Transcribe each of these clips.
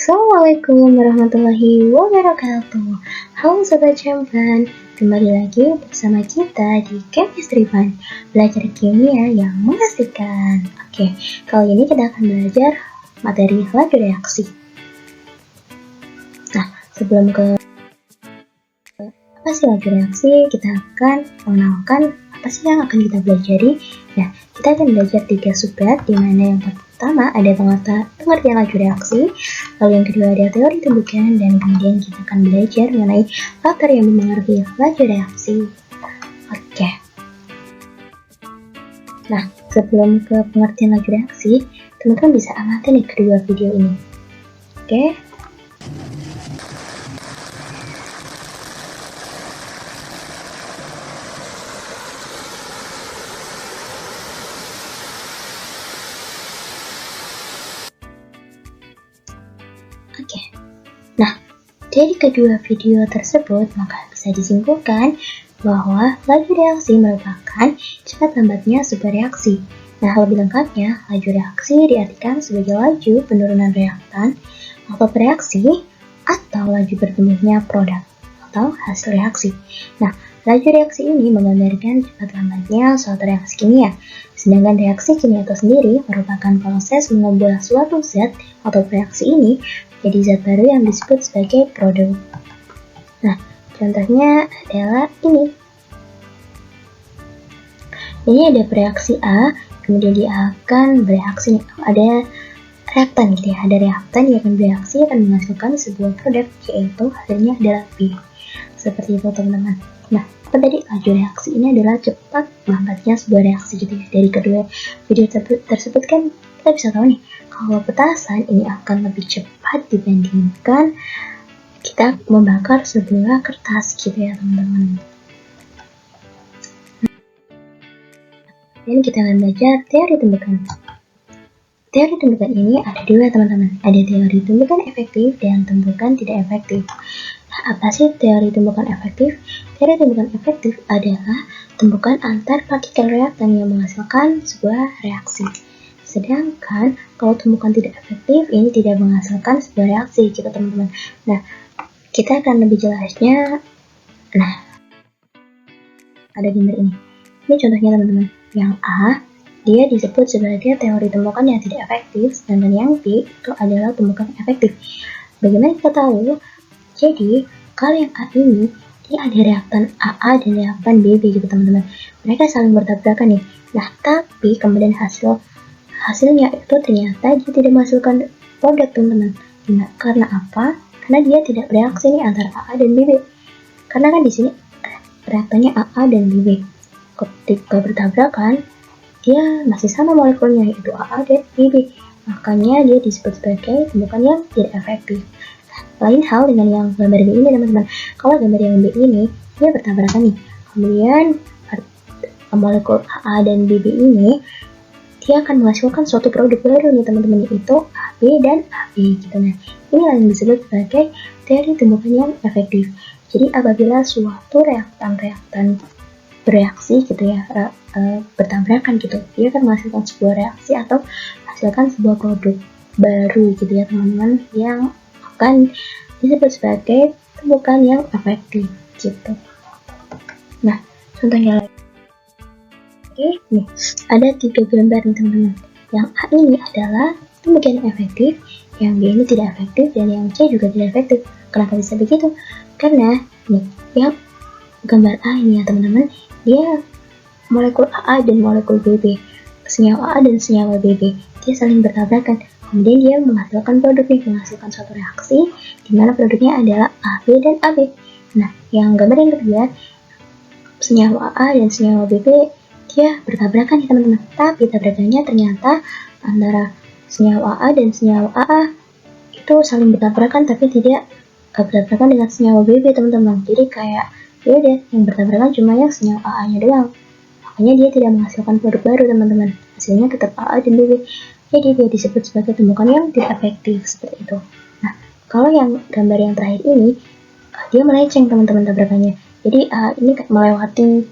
Assalamualaikum warahmatullahi wabarakatuh. Halo Sobat Champion, kembali lagi bersama kita di Chemistry Fun, belajar kimia yang mengasihkan. Oke, kali ini kita akan belajar materi laju reaksi. Nah, sebelum ke apa sih laju reaksi, kita akan mengenalkan apa sih yang akan kita pelajari. Nah, kita akan belajar 3 subbab, di mana yang pertama ada pengertian laju reaksi, lalu yang kedua ada teori tumbukan, dan kemudian kita akan belajar mengenai faktor yang mempengaruhi laju reaksi. Oke. Nah, sebelum ke pengertian laju reaksi, teman-teman bisa amati nih kedua video ini. Oke. Oke, nah dari kedua video tersebut maka bisa disimpulkan bahwa laju reaksi merupakan cepat lambatnya sebuah reaksi. Nah, lebih lengkapnya, laju reaksi diartikan sebagai laju penurunan reaktan atau reaksi atau laju bertumbuhnya produk atau hasil reaksi. Nah, laju reaksi ini menggambarkan cepat lambatnya suatu reaksi kimia. Sedangkan reaksi kimia itu sendiri merupakan proses mengubah suatu zat atau reaksi ini jadi zat baru yang disebut sebagai produk. Nah, contohnya adalah ini. Ini ada reaksi A, kemudian dia akan bereaksi. Ada reaktan gitu ya, ada reaktan yang akan bereaksi akan menghasilkan sebuah produk, yaitu hasilnya adalah B. Seperti itu teman-teman. Nah, apa tadi laju reaksi ini adalah cepat lambatnya sebuah reaksi gitu ya. Dari kedua video tersebut kan kita bisa tahu nih, kalau petasan ini akan lebih cepat dibandingkan kita membakar sebuah kertas gitu ya teman-teman. Dan kita akan belajar teori tumbukan. Teori tumbukan ini ada dua teman-teman. Ada teori tumbukan efektif dan tumbukan tidak efektif. Nah, apa sih teori tumbukan efektif? Teori tumbukan efektif adalah tumbukan antar partikel reaktan yang menghasilkan sebuah reaksi. Sedangkan kalau tumbukan tidak efektif ini tidak menghasilkan sebuah reaksi gitu teman-teman. Nah, kita akan lebih jelasnya. Nah, ada gambar ini. Ini contohnya teman-teman. Yang A, dia disebut sebagai teori tumbukan yang tidak efektif, sedangkan yang B itu adalah tumbukan efektif. Bagaimana kita tahu? Jadi, kalau yang A ini, dia ada reaktan AA dan reaktan BB gitu teman-teman. Mereka saling bertabrakan nih. Nah, tapi kemudian hasilnya itu ternyata dia tidak menghasilkan produk teman-teman. Karena apa? Karena dia tidak bereaksi nih antara AA dan BB. Karena kan di sini reaktannya AA dan BB. Ketika bertabrakan, dia masih sama molekulnya yaitu AA dan BB. Makanya dia disebut sebagai tumbukan yang tidak efektif. Lain hal dengan yang gambar B ini teman-teman. Kalau gambar yang B ini dia bertabrakan nih. Kemudian molekul AA dan BB ini dia akan menghasilkan suatu produk baru nih teman-teman, yaitu AB dan AB gitu. Nah, ini yang disebut sebagai teori tumbukan yang efektif. Jadi apabila suatu reaktan bereaksi gitu ya, bertabrakan gitu, dia akan menghasilkan sebuah reaksi atau menghasilkan sebuah produk baru gitu ya teman-teman, yang akan disebut sebagai tumbukan yang efektif gitu. Nah, contohnya lagi. Nih, ada 3 gambar nih teman-teman. Yang A ini adalah tumbukan yang efektif, yang B ini tidak efektif, dan yang C juga tidak efektif. Kenapa bisa begitu? Karena nih, yang gambar A ini ya teman-teman, dia molekul AA dan molekul BB, senyawa AA dan senyawa BB, dia saling bertabrakan. Kemudian dia menghasilkan produk nih, menghasilkan suatu reaksi di mana produknya adalah AB dan AB. Nah, yang gambar yang kedua, senyawa AA dan senyawa BB dia bertabrakan ya teman-teman, tapi tabrakannya ternyata antara senyawa AA dan senyawa AA itu saling bertabrakan, tapi tidak bertabrakan dengan senyawa BB teman-teman. Jadi kayak ya udah, yang bertabrakan cuma yang senyawa AA-nya doang. Makanya dia tidak menghasilkan produk baru teman-teman. Hasilnya tetap AA dan BB. Jadi dia disebut sebagai tumbukan yang tidak efektif seperti itu. Nah, kalau yang gambar yang terakhir ini dia melenceng teman-teman tabrakannya. Jadi ini melewati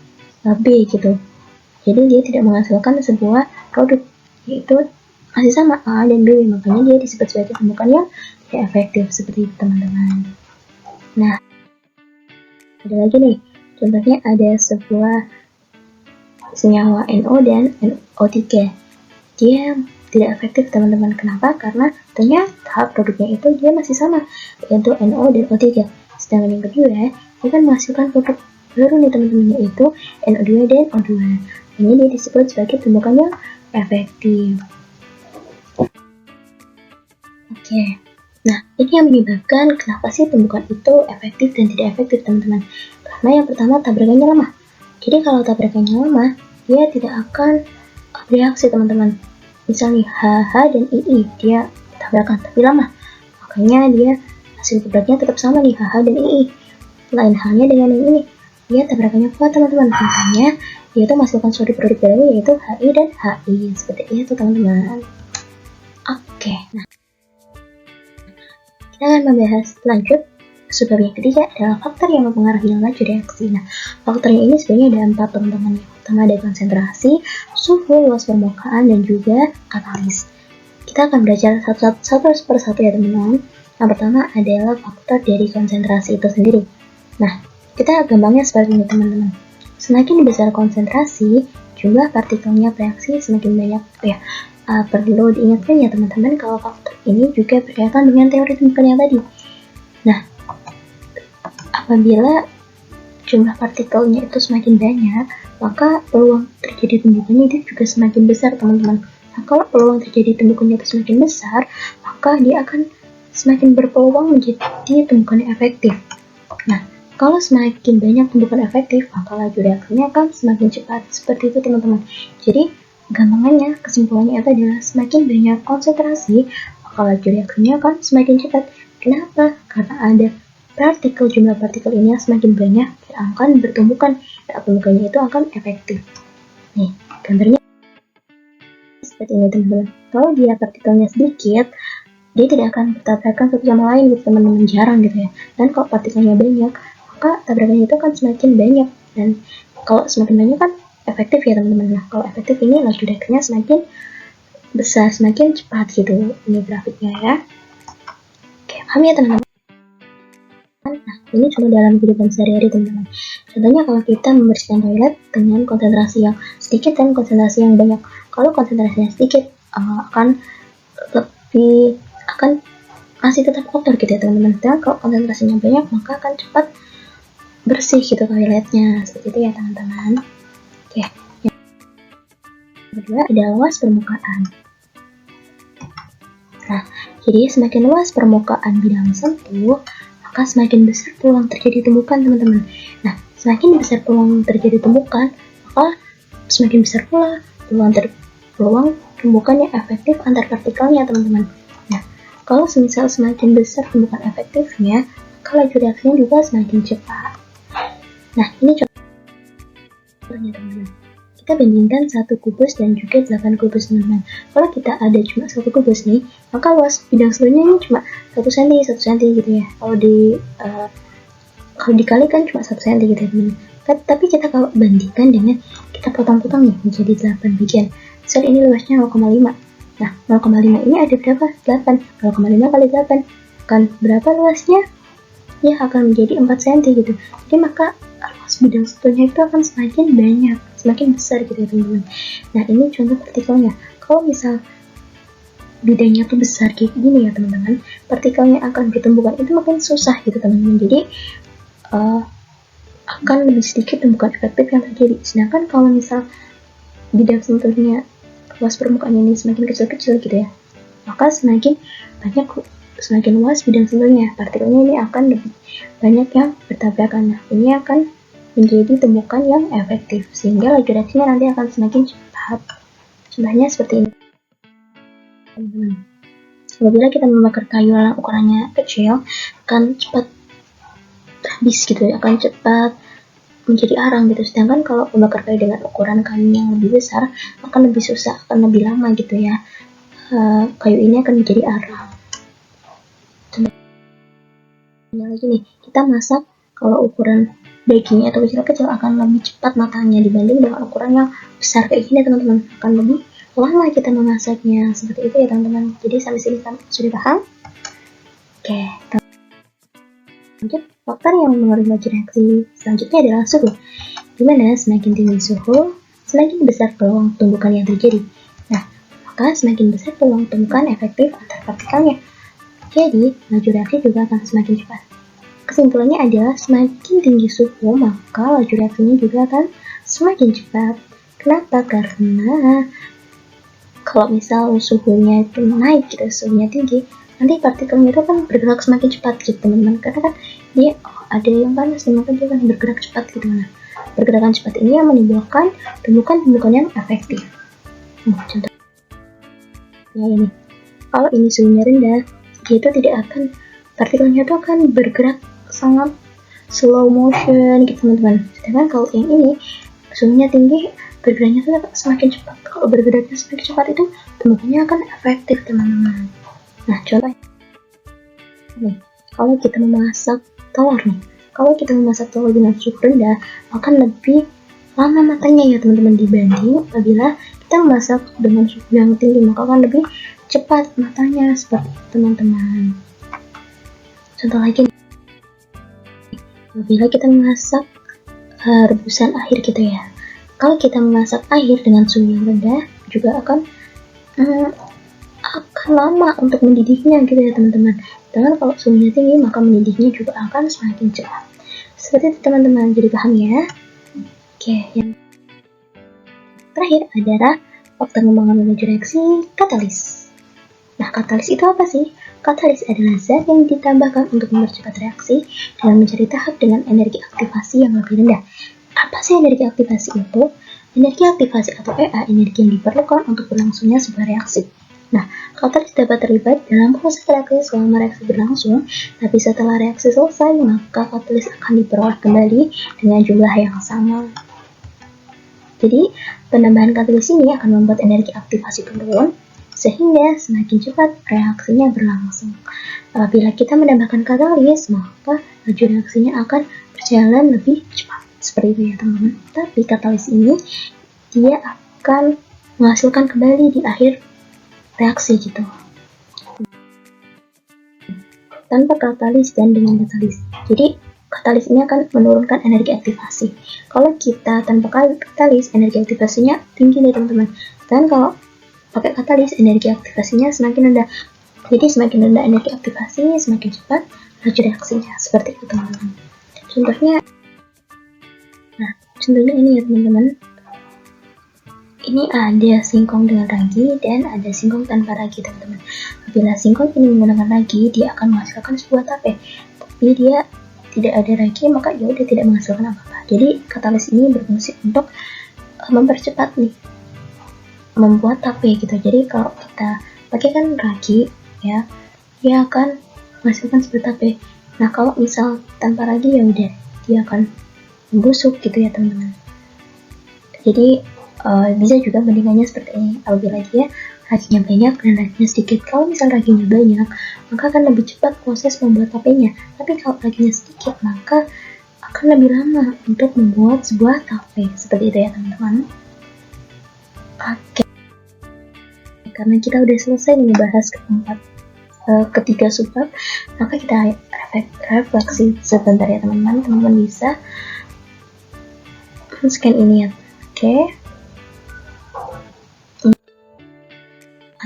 B gitu. Jadi dia tidak menghasilkan sebuah produk, yaitu masih sama A dan B, makanya dia disebut sebagai tumbukan yang tidak efektif seperti itu teman-teman. Nah, ada lagi nih, contohnya ada sebuah senyawa NO dan NO3. Dia tidak efektif teman-teman. Kenapa? Karena ternyata produknya itu dia masih sama, yaitu NO dan O3. Sedangkan yang kedua, dia kan menghasilkan produk baru nih teman-teman, yaitu NO2 dan O2. Ini dia disebut sebagai tumbukan yang efektif. Oke. Nah, ini yang menyebabkan kenapa sih tumbukan itu efektif dan tidak efektif teman-teman. Karena yang pertama, tabrakannya lama. Jadi kalau tabrakannya lama, dia tidak akan bereaksi teman-teman. Misalnya HH dan II, dia tabrakan tapi lama. Makanya dia hasil produknya tetap sama nih, HH dan II. Lain halnya dengan yang ini, dia tabrakannya kuat teman-teman. Makanya dia itu menghasilkan suatu produk baru, yaitu HI dan HI. Seperti itu teman-teman. Oke, nah kita akan membahas lanjut. Sebab yang ketiga adalah faktor yang mempengaruhi laju reaksi. Nah, faktornya ini sebenarnya ada 4 teman-teman. Yang pertama ada konsentrasi, suhu, luas permukaan, dan juga katalis. Kita akan belajar satu persatu ya teman-teman. Yang pertama adalah faktor dari konsentrasi itu sendiri. Nah, kita gampangnya seperti ini teman-teman. Semakin besar konsentrasi, jumlah partikelnya bereaksi semakin banyak. Ya, perlu diingatkan ya teman-teman kalau faktor ini juga berkaitan dengan teori tumbukan yang tadi. Nah, apabila jumlah partikelnya itu semakin banyak, maka peluang terjadi tumbukannya itu juga semakin besar teman-teman. Nah, kalau peluang terjadi tumbukannya itu semakin besar, maka dia akan semakin berpeluang menjadi tumbukan yang efektif. Nah, kalau semakin banyak tumbukan efektif, maka laju reaksinya akan semakin cepat. Seperti itu teman-teman. Jadi, gampangannya, kesimpulannya itu adalah semakin banyak konsentrasi, maka laju reaksinya akan semakin cepat. Kenapa? Karena ada jumlah partikel ini semakin banyak, akan bertumbukan, dan tumbukannya itu akan efektif. Nih, gambarnya seperti ini teman-teman. Kalau dia partikelnya sedikit, dia tidak akan bertabrakan satu sama lain gitu teman-teman, jarang gitu ya. Dan kalau partikelnya banyak, maka tabrakannya itu akan semakin banyak. Dan kalau semakin banyak kan efektif ya teman-teman. Nah, kalau efektif ini laju reaksinya semakin besar, semakin cepat gitu. Ini grafiknya ya. Oke, paham ya teman-teman? Nah, ini cuma dalam kehidupan sehari-hari teman-teman. Contohnya kalau kita membersihkan toilet dengan konsentrasi yang sedikit dan konsentrasi yang banyak. Kalau konsentrasinya sedikit akan masih tetap kotor gitu ya teman-teman. Dan kalau konsentrasinya banyak maka akan cepat bersih gitu toiletnya. Seperti itu ya teman-teman. Oke. Yang kedua ada luas permukaan. Nah, jadi semakin luas permukaan bidang sentuh, maka semakin besar peluang terjadi tumbukan teman-teman. Nah, semakin besar peluang terjadi tumbukan, maka semakin besar pula peluang tumbukan yang efektif antar partikelnya teman-teman. Nah, kalau semisal semakin besar tumbukan efektifnya, maka laju reaksinya juga semakin cepat. Nah, ini contohnya teman-teman. Kita bandingkan 1 kubus dan juga 8 kubus teman-teman. Kalau kita ada cuma 1 kubus nih, maka luas bidang seluruhnya ini cuma 1 cm, 1 cm gitu ya. Kalau dikalikan cuma 1 cm gitu ya teman-teman. Tapi kita kalau bandingkan dengan kita potong-potong nih menjadi 8 bagian. Misal ini luasnya 0,5. Nah, 0,5 ini ada berapa? 8. 0,5 kali 8 akan berapa luasnya? Ya akan menjadi 4 cm gitu. Jadi maka luas bidang sentuhnya itu akan semakin banyak, semakin besar gitu ya teman-teman. Nah, ini contoh partikelnya. Kalau misal bidangnya tuh besar kayak gini ya teman-teman, partikelnya akan bertumbukan itu makin susah gitu teman-teman. Jadi akan lebih sedikit tumbukan efektif yang terjadi. Sedangkan kalau misal bidang sentuhnya, luas permukaannya ini semakin kecil-kecil gitu ya, maka semakin luas bidang sentuhnya, partikelnya ini akan lebih banyak yang bertabrakan. Nah, ini akan menjadi tumbukan yang efektif, sehingga laju reaksinya nanti akan semakin cepat. Contohnya seperti ini. Apabila kita membakar kayu yang ukurannya kecil, akan cepat habis gitu ya, akan cepat menjadi arang gitu. Sedangkan kalau membakar kayu dengan ukuran kayu yang lebih besar, akan lebih susah, akan lebih lama gitu ya. Kayu ini akan menjadi arang. Contohnya lagi nih, kita masak, kalau ukuran dagingnya atau kecil-kecil akan lebih cepat matangnya dibanding dengan ukuran yang besar kayak gini teman-teman. Akan lebih lama kita memasaknya. Seperti itu ya teman-teman. Jadi sampai sini sudah paham? Oke, lanjut, faktor yang mempengaruhi laju reaksi selanjutnya adalah suhu, dimana semakin tinggi suhu, semakin besar peluang tumbukan yang terjadi. Nah, maka semakin besar peluang tumbukan efektif antar partikelnya. Jadi, laju reaksi juga akan semakin cepat. Kesimpulannya adalah semakin tinggi suhu, maka laju reaksinya juga akan semakin cepat. Kenapa? Karena kalau misal suhunya itu naik gitu, suhunya tinggi, nanti partikelnya itu kan bergerak semakin cepat gitu teman-teman, karena kan dia ada yang panas, maka dia kan bergerak cepat gitu. Nah, pergerakan cepat ini yang menimbulkan tumbukan-tumbukan yang efektif. Contohnya ini, kalau ini suhunya rendah, dia itu tidak akan, partikelnya itu akan bergerak sangat slow motion gitu teman-teman. Sedangkan kalau yang ini suhunya tinggi, bergeraknya tuh semakin cepat. Kalau bergeraknya semakin cepat itu tumbukannya akan efektif teman-teman. Nah, contoh nih, kalau kita memasak telur nih, kalau kita memasak telur dengan suhu rendah akan lebih lama matangnya ya teman-teman, dibanding apabila kita memasak dengan suhu yang tinggi, maka akan lebih cepat matangnya, seperti itu teman-teman. Contoh lagi nih, apabila kita memasak rebusan air gitu ya, kalau kita memasak air dengan suhu yang rendah juga akan lama untuk mendidihnya gitu ya teman-teman. Dengan kalau suhunya tinggi, maka mendidihnya juga akan semakin cepat. Seperti itu teman-teman, jadi paham ya. Oke, yang terakhir adalah faktor mempengaruhi laju reaksi, katalis. Nah, katalis itu apa sih? Katalis adalah zat yang ditambahkan untuk mempercepat reaksi dan mencari tahap dengan energi aktivasi yang lebih rendah. Apa sih energi aktivasi itu? Energi aktivasi atau EA, energi yang diperlukan untuk berlangsungnya sebuah reaksi. Nah, katalis dapat terlibat dalam proses reaksi selama reaksi berlangsung, tapi setelah reaksi selesai, maka katalis akan diperoleh kembali dengan jumlah yang sama. Jadi, penambahan katalis ini akan membuat energi aktivasi turun, sehingga semakin cepat reaksinya berlangsung. Apabila kita menambahkan katalis, maka laju reaksinya akan berjalan lebih cepat. Seperti itu ya teman-teman. Tapi katalis ini, dia akan menghasilkan kembali di akhir reaksi gitu, tanpa katalis dan dengan katalis. Jadi katalis ini akan menurunkan energi aktivasi. Kalau kita tanpa katalis, energi aktivasinya tinggi nih teman-teman. Dan kalau pakai katalis, energi aktivasinya semakin rendah. Jadi semakin rendah energi aktivasi, semakin cepat laju reaksinya. Seperti itu teman-teman. Contohnya ini ya teman-teman. Ini ada singkong dengan ragi dan ada singkong tanpa ragi teman-teman. Apabila singkong ini menggunakan ragi, dia akan menghasilkan sebuah tape. Tapi dia tidak ada ragi, maka dia tidak menghasilkan apa-apa. Jadi katalis ini berfungsi untuk mempercepat nih, membuat tape gitu. Jadi kalau kita pakai kan ragi ya, dia akan menghasilkan sebuah tape. Nah, kalau misal tanpa ragi ya udah, dia akan membusuk gitu ya teman-teman. Jadi bisa juga bandingannya seperti ini. Apabila dia raginya banyak dan raginya sedikit, kalau misal raginya banyak, maka akan lebih cepat proses membuat tapenya. Tapi kalau raginya sedikit, maka akan lebih lama untuk membuat sebuah tape. Seperti itu ya teman-teman. Oke, karena kita udah selesai membahas ketiga subbab, maka kita refleksi sebentar ya teman-teman. Teman-teman bisa scan ini ya.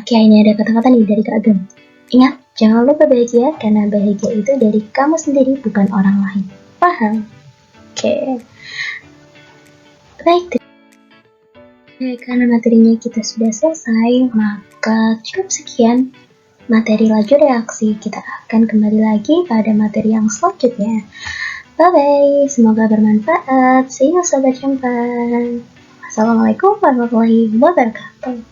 Oke, ini ada kata-kata nih dari Kak Agam. Ingat, jangan lupa bahagia, karena bahagia itu dari kamu sendiri, bukan orang lain. Paham? Oke. Baik, karena materinya kita sudah selesai, maka cukup sekian materi laju reaksi. Kita akan kembali lagi pada materi yang selanjutnya. Bye-bye, semoga bermanfaat. See you Sobat Cempan. Assalamualaikum warahmatullahi wabarakatuh.